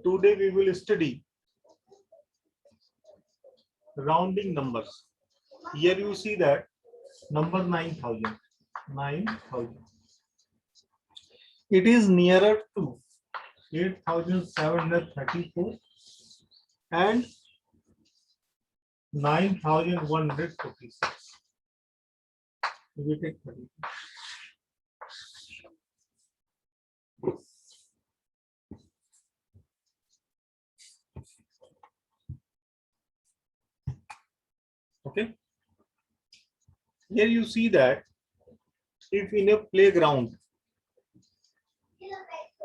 Today we will study rounding numbers. Here you see that number 9,000. 9,000. It is nearer to 8,734 and 9,146. We take 30. Okay. Here you see that if in a playground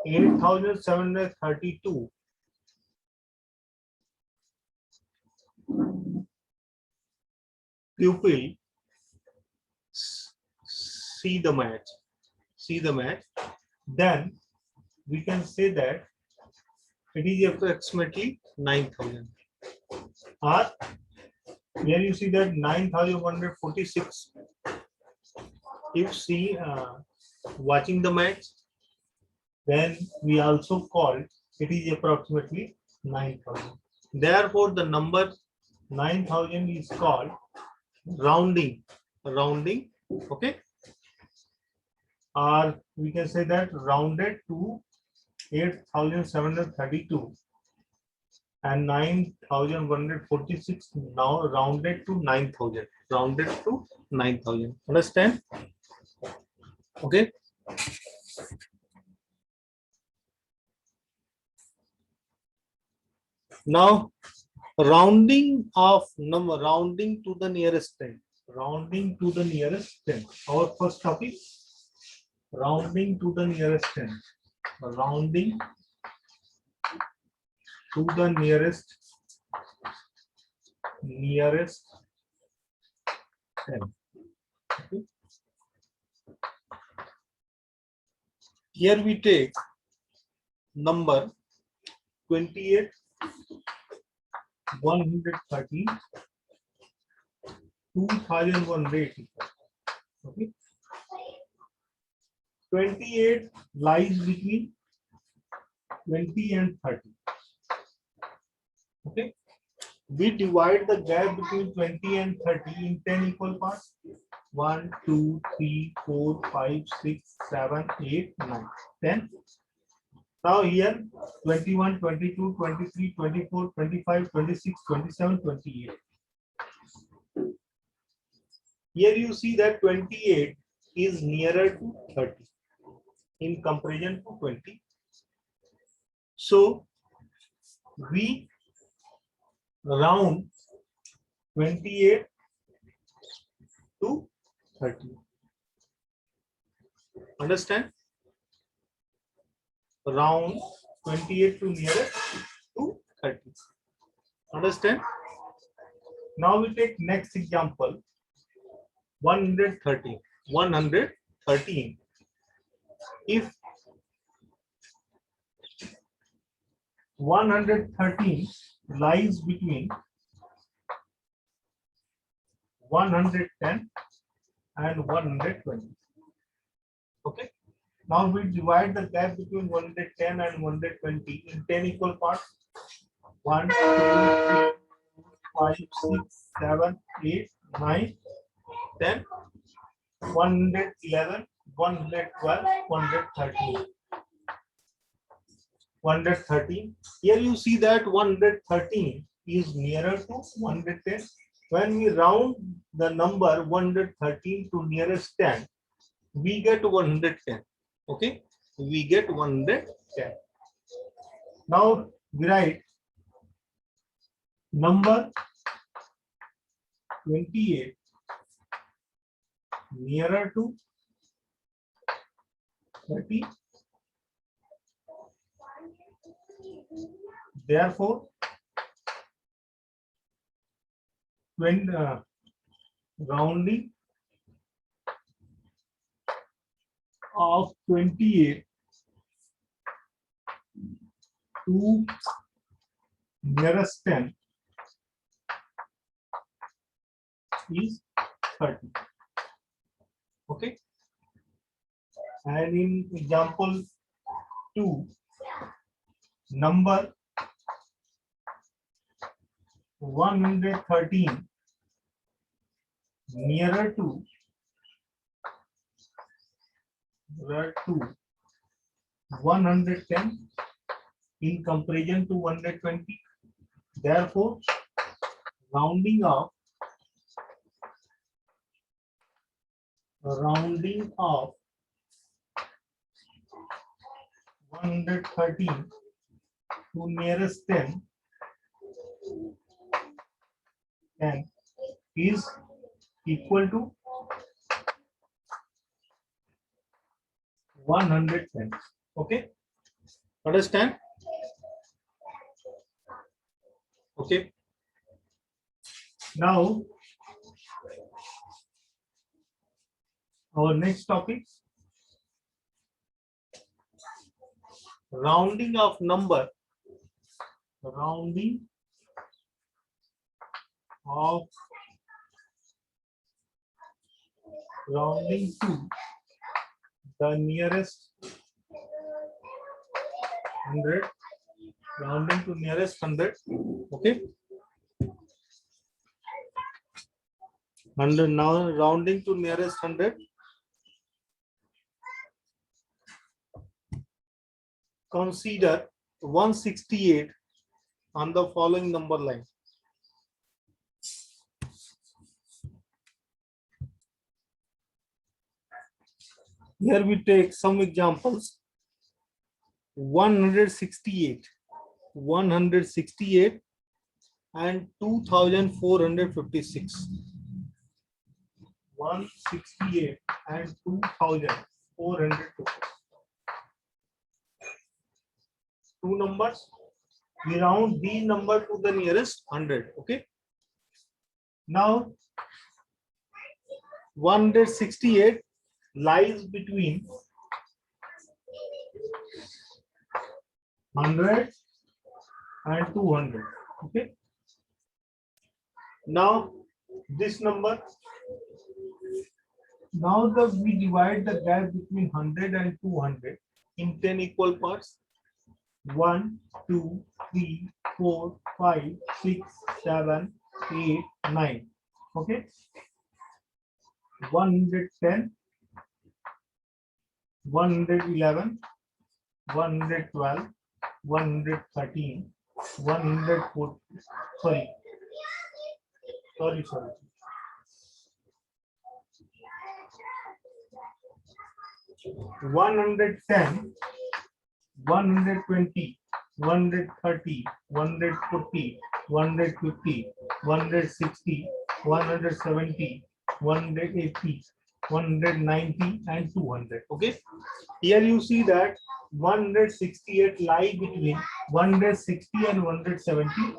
8,732 pupil see the match, then we can say that it is approximately 9,000. Or here you see that 9,146 if see watching the match, then we also call it is approximately 9,000. Therefore, the number 9,000 is called rounding. Okay, or we can say that rounded to 8,732 and 9,146 now rounded to 9,000. Understand? Okay. Now, rounding of number, rounding to the nearest 10. Our first topic, rounding to the nearest 10. Rounding to the nearest 10. Okay. Here we take number 28, 130, 2,180. Okay. 28 lies between 20 and 30. Okay. We divide the gap between 20 and 30 in 10 equal parts. 1, 2, 3, 4, 5, 6, 7, 8, 9, 10. Now here 21, 22, 23, 24, 25, 26, 27, 28. Here you see that 28 is nearer to 30 in comparison to 20. So we round 28 to 30. Understand? Round 28 to nearer to 30. Understand? Now we take next example, 113. 113. If 113 lies between 110 and 120. Okay. Now we divide the gap between 110 and 120 in 10 equal parts. 1, 2, 3, 5, 6, 7, 8, 9, 10, 111, 112, 113. 113. Here you see that 113 is nearer to 110. When we round the number 113 to nearest 10, we get 110. Okay, we get 110. Now we write number 28 nearer to 30. Therefore, when rounding of 28 to nearest 10 is 30. Okay. And in example 2, number 113 nearer to 110 in comparison to 120. Therefore, rounding off 113 to nearest 10 is equal to 110. Okay, understand? Okay. Now, our next topic, rounding of number, rounding to the nearest 100, rounding to nearest 100. Okay. And now rounding to nearest 100. Consider 168 on the following number line. Here we take some examples. 168 and 2456. 168 and 2456. Two numbers. We round the number to the nearest 100. Okay. Now 168 lies between 100 and 200. Okay. Now this number. Now we divide the gap between 100 and 200 in 10 equal parts. 1, 2, 3, 4, 5, 6, 7, 8, 9. Okay. 110, 111, 112, 113, 114. Sorry. 110, 120, 130, 140, 150, 160, 170, 180, 190, and 200. Okay. Here you see that 168 lie between 160 and 170.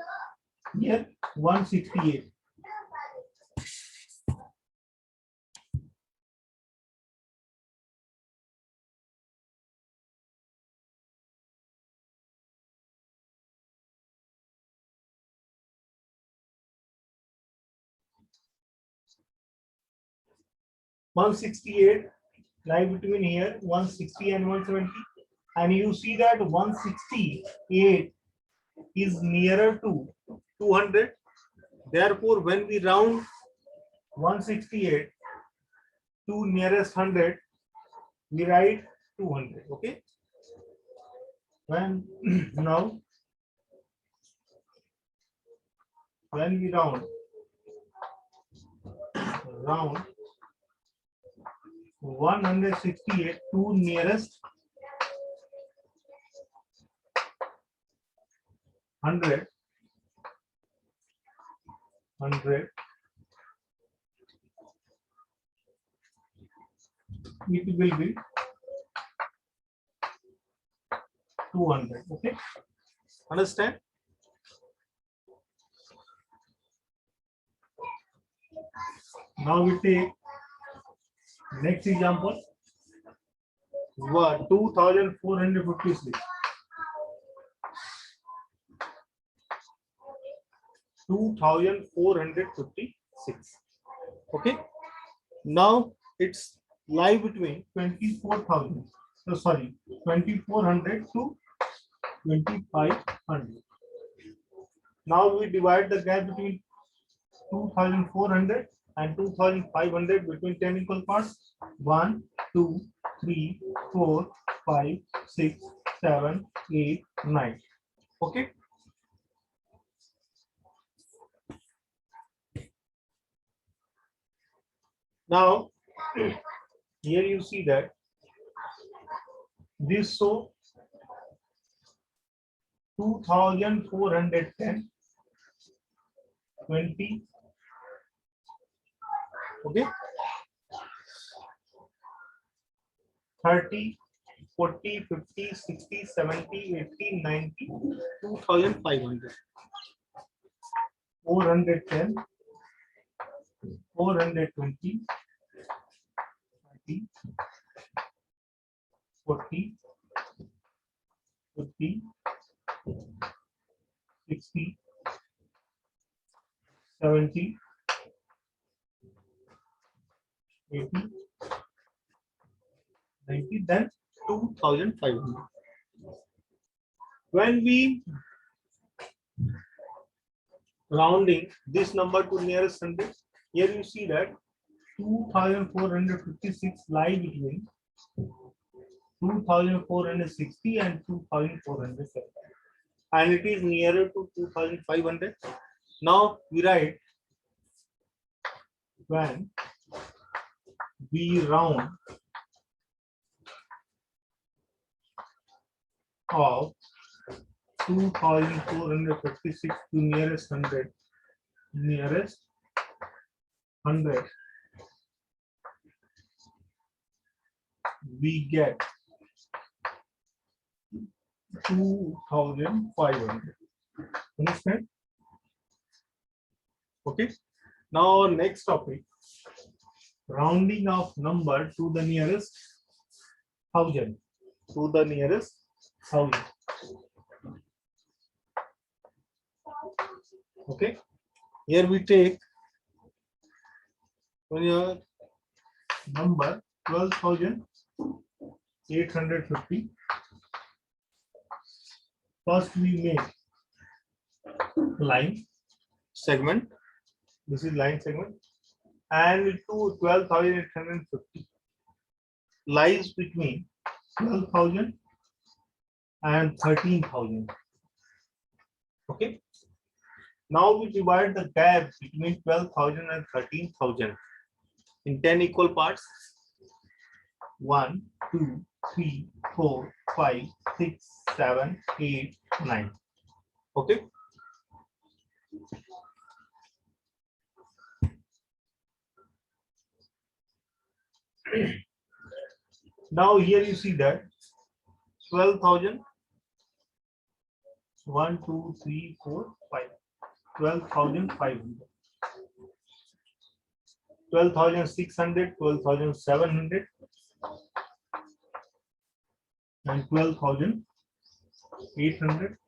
Here 168. lie between here 160 and 170, and you see that 168 is nearer to 200. Therefore, when we round 168 to nearest 100, we write 200. Okay. When now when we round 168 to nearest 100, it will be 200. Okay. Understand? Now we take next example. 2456. 2456. Okay. Now it's lie between 24,000. So sorry, 2400 to 2500. Now we divide the gap between 2400 and 2500 between 10 equal parts. 1, 2, 3, 4, 5, 6, 7, 8, 9. Okay. Now here you see that this so 2410 20. Okay. 30, 40, 50, 60, 70, 80, 90, 2500. 410, 420, 30, 40, 50, 60, 70, 80, 90, then 2500. When we rounding this number to nearest hundred, here you see that 2456 lie between 2460 and 2470, and it is nearer to 2500. Now we write when we round of 2456 to nearest 100, we get 2500. Understand? Okay. Now our next topic, rounding of number to the nearest 1000. To the nearest 1000. Okay. Here we take when your number 12,850. First we make line segment. This is line segment, and to 12,850 lies between 12,000 and 13,000. Okay. Now we divide the gap between 12,000 and 13,000 in 10 equal parts. 1, 2, 3, 4, 5, 6, 7, 8, 9. Okay. Now here you see that 12,000, 1, 2, 3, 4, 5, 12,500, 12,600, 12,700, and 12,800,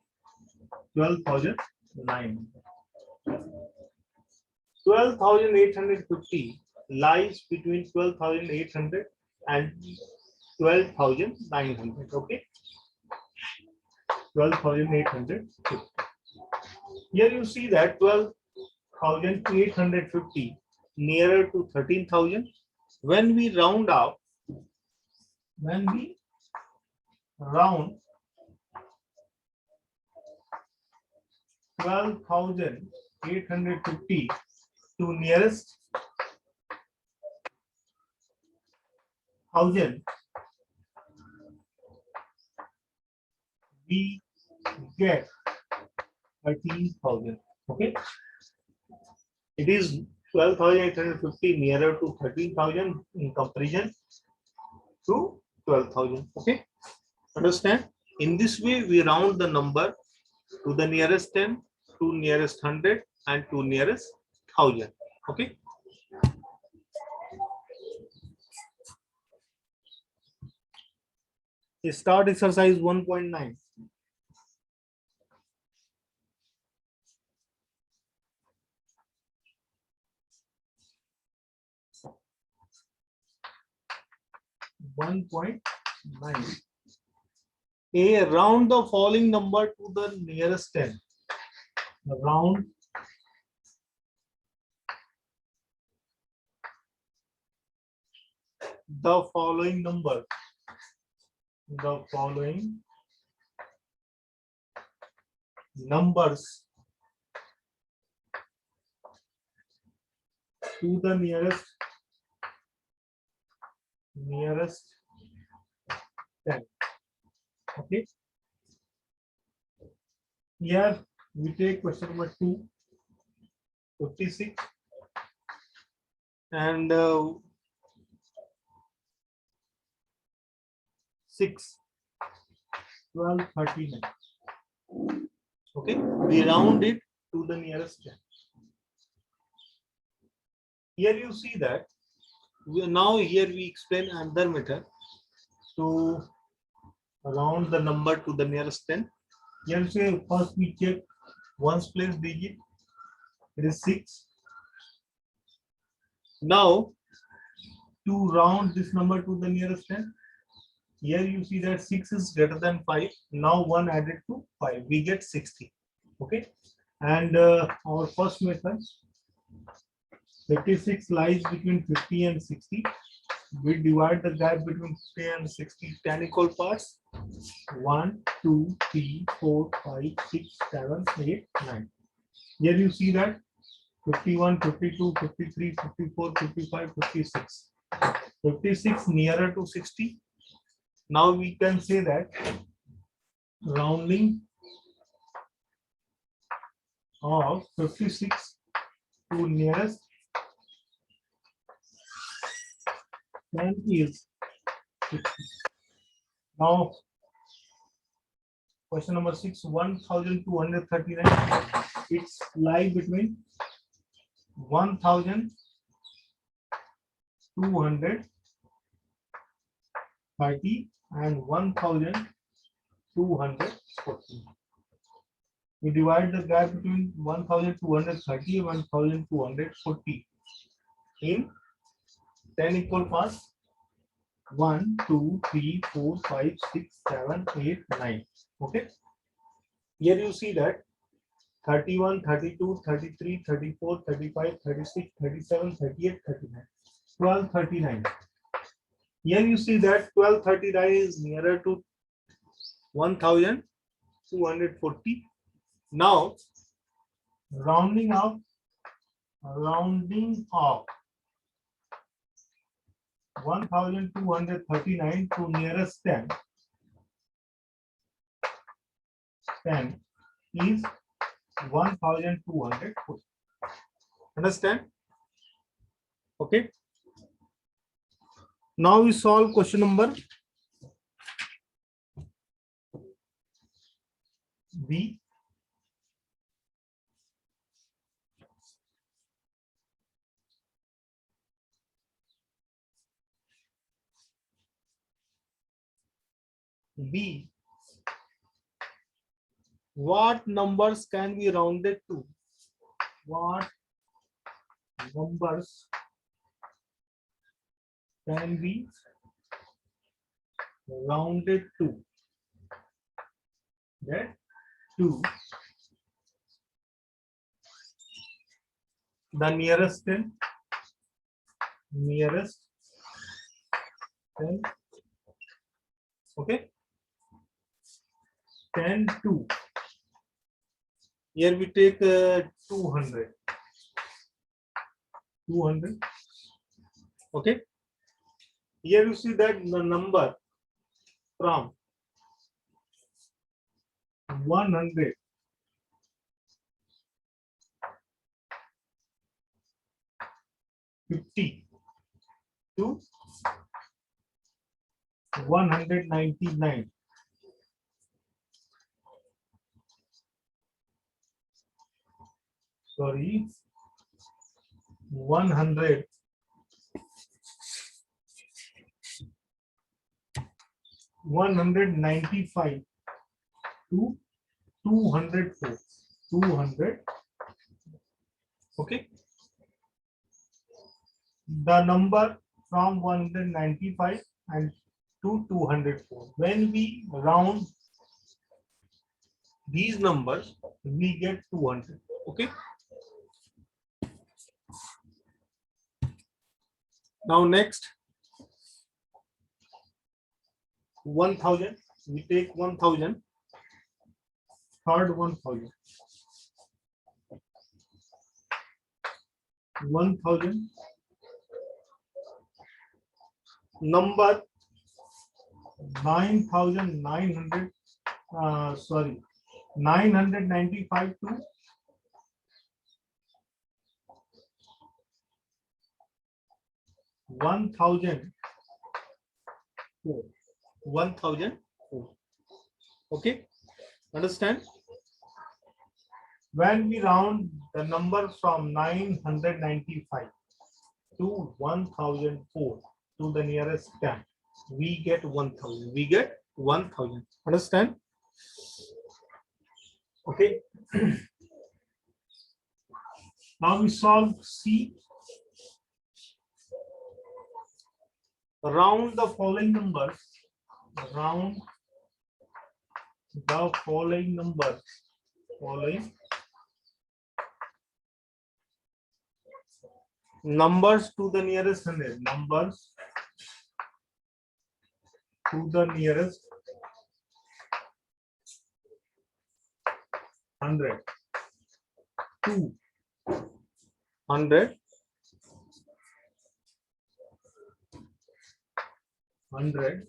12,900. 12,850 lies between 12,800 and 12,900. Okay. 12,850. Here you see that 12,850 nearer to 13,000. When we round 12,850 to nearest 1000, we get 13,000. Okay. It is 12,850 nearer to 13,000 in comparison to 12,000. Okay. Understand? In this way, we round the number to the nearest 10, to nearest 100, and to nearest 1000. Okay. Start exercise 1.9. A, round the following number to the nearest 10. round the following number. The following numbers to the nearest 10. Okay. Here we take question number 2, 56, and 6, 12, 39. Okay, we round it to the nearest 10. Here you see that now here we explain another method to round the number to the nearest 10. Here say first we check ones place digit, it is 6. Now to round this number to the nearest 10, here you see that 6 is greater than 5. Now 1 added to 5, we get 60. Okay, and our first method, 56 lies between 50 and 60. We divide the gap between 50 and 60, 10 equal parts. 1, 2, 3, 4, 5, 6, 7, 8, 9. Here you see that 51, 52, 53, 54, 55, 56. 56 nearer to 60. Now we can say that rounding of 56 to nearest 10 is 60. Now question number 6, 1239. It's lie between 1230 and 1240. We divide the gap between 1230 and 1240 in 10 equal parts. 1, 2, 3, 4, 5, 6, 7, 8, 9. Okay. Here you see that 31, 32, 33, 34, 35, 36, 37, 38, 39. 1239. Here you see that 1239 is nearer to 1240. Now rounding off 1239 to nearest 10 is 1240. Understand? Okay. Now we solve question number B. B. What numbers can be rounded to? What numbers can be rounded to? That 2 the nearest 10. Okay, 10 2. Here we take 200. Okay, here you see that the number from 100 50 to 199. Sorry, 195 to 204. 200. Okay. The number from 195 and to 204. When we round these numbers, we get 200. Okay. Now next, 1000. We take 1000. Third 1000. 1000. Number 9900. Sorry, 995 to 1004. 1004. Okay, understand? When we round the number from 995 to 1004 to the nearest 10, we get 1000. We get 1000. Understand? Okay. Now we solve C. Round the following numbers. Round the following numbers. Following numbers to the nearest 100. Numbers to the nearest 100. 200. 100.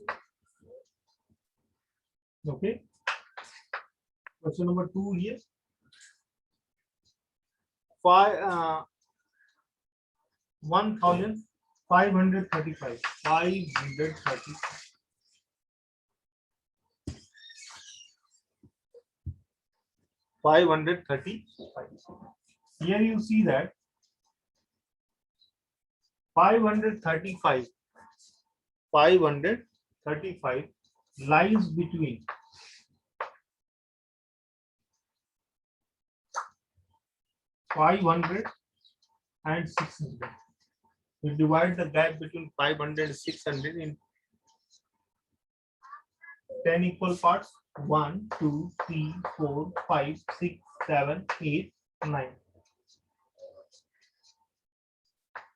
Okay. Question number 2 here. 1535. 535. Here you see that 535 lies between 500 and 600. We divide the gap between 500 and 600 in 10 equal parts. 1, 2, 3, 4, 5, 6, 7, 8, 9.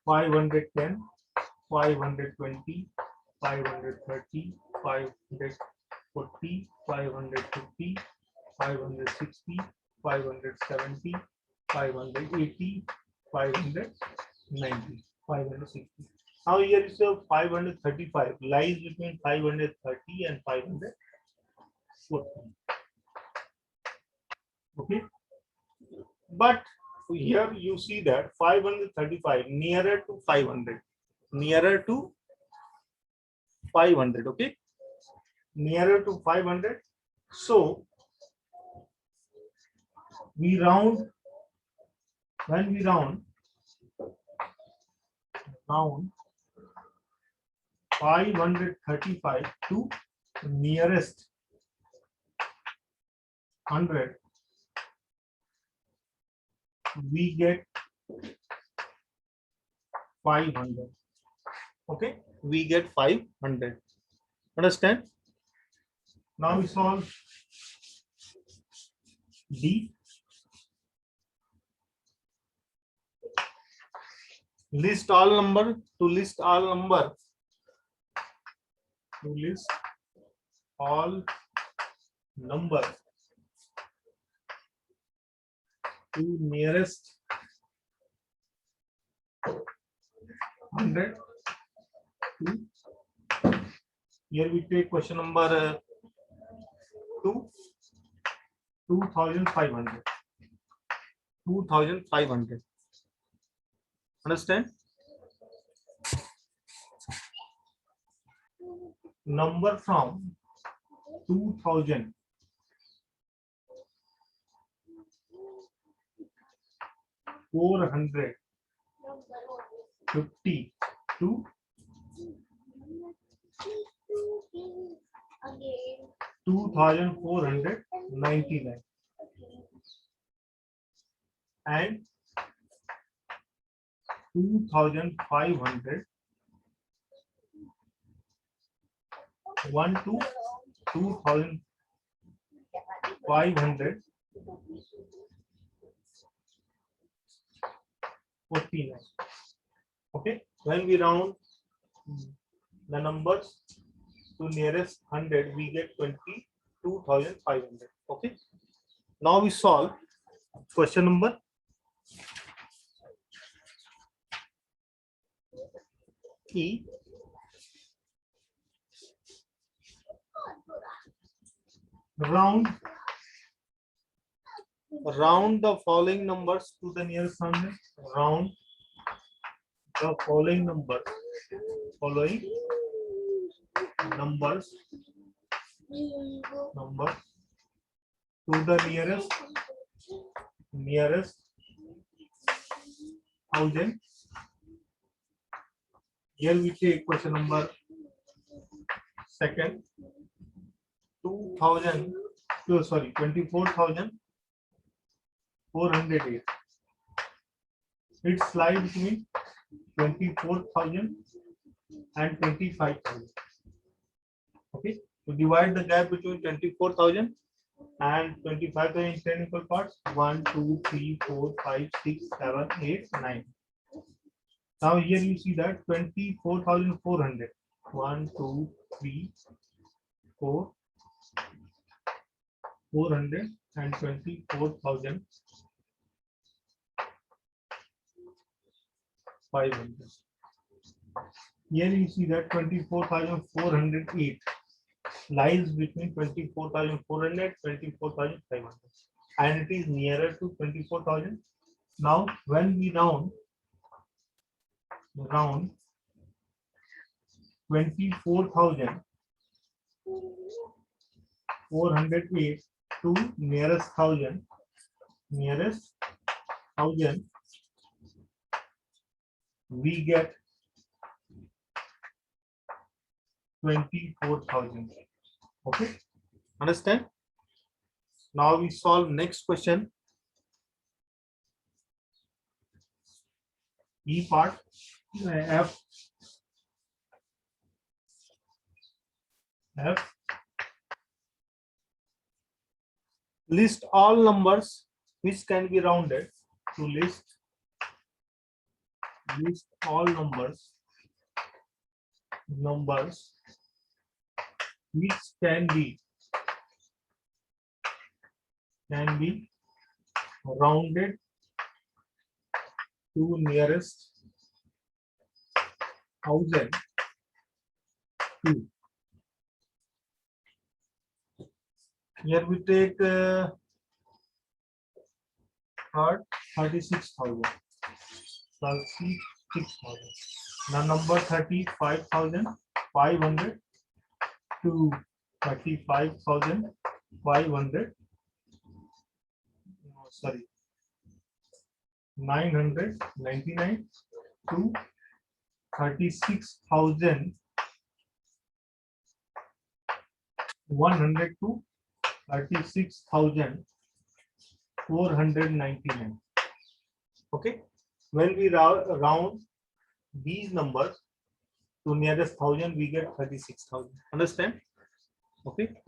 510, 520, 530, 540, 550, 560, 570, 580, 590, 560. Now here is a 535 lies between 530 and 540. Okay, but here you see that 535 nearer to 500, nearer to 500. Okay, nearer to 500. So we round. When we round 535 to nearest 100, we get 500. Okay, we get 500. Understand? Now we solve D. List all number. To list all number. To list all number to nearest 100. Here we take question number 2. 2500. 2500. Understand? Number from 2000 450 to 2499 and 2500 1 to 2000 549. Okay, when we round the numbers to nearest 100, we get 22,500. Okay, now we solve question number E. Round the following numbers to the nearest 100. Round the following numbers to the nearest 1,000. Here we take question number second. 24,408. It's lie between 24,000 and 25,000. Okay, to divide the gap between 24,000 and 25,000 in 10 equal parts. 1, 2, 3, 4, 5, 6, 7, 8, 9. Now here you see that 24,400. 1, 2, 3, 4, 400 and 24,500. Here you see that 24,408 lies between 24,400 24,500, and it is nearer to 24,000. Now when we round 24,408 to nearest 1,000, we get 24,000. Okay, understand? Now we solve next question. E part, F. List all numbers which can be rounded. To list all numbers which can be rounded to nearest 1,000. Here we take 36,000. Now number 35,500 to 35,500. Sorry, 999 to 36,100 to 36,499. Okay, when we round these numbers to nearest 1,000, we get 36,000. Understand? Okay.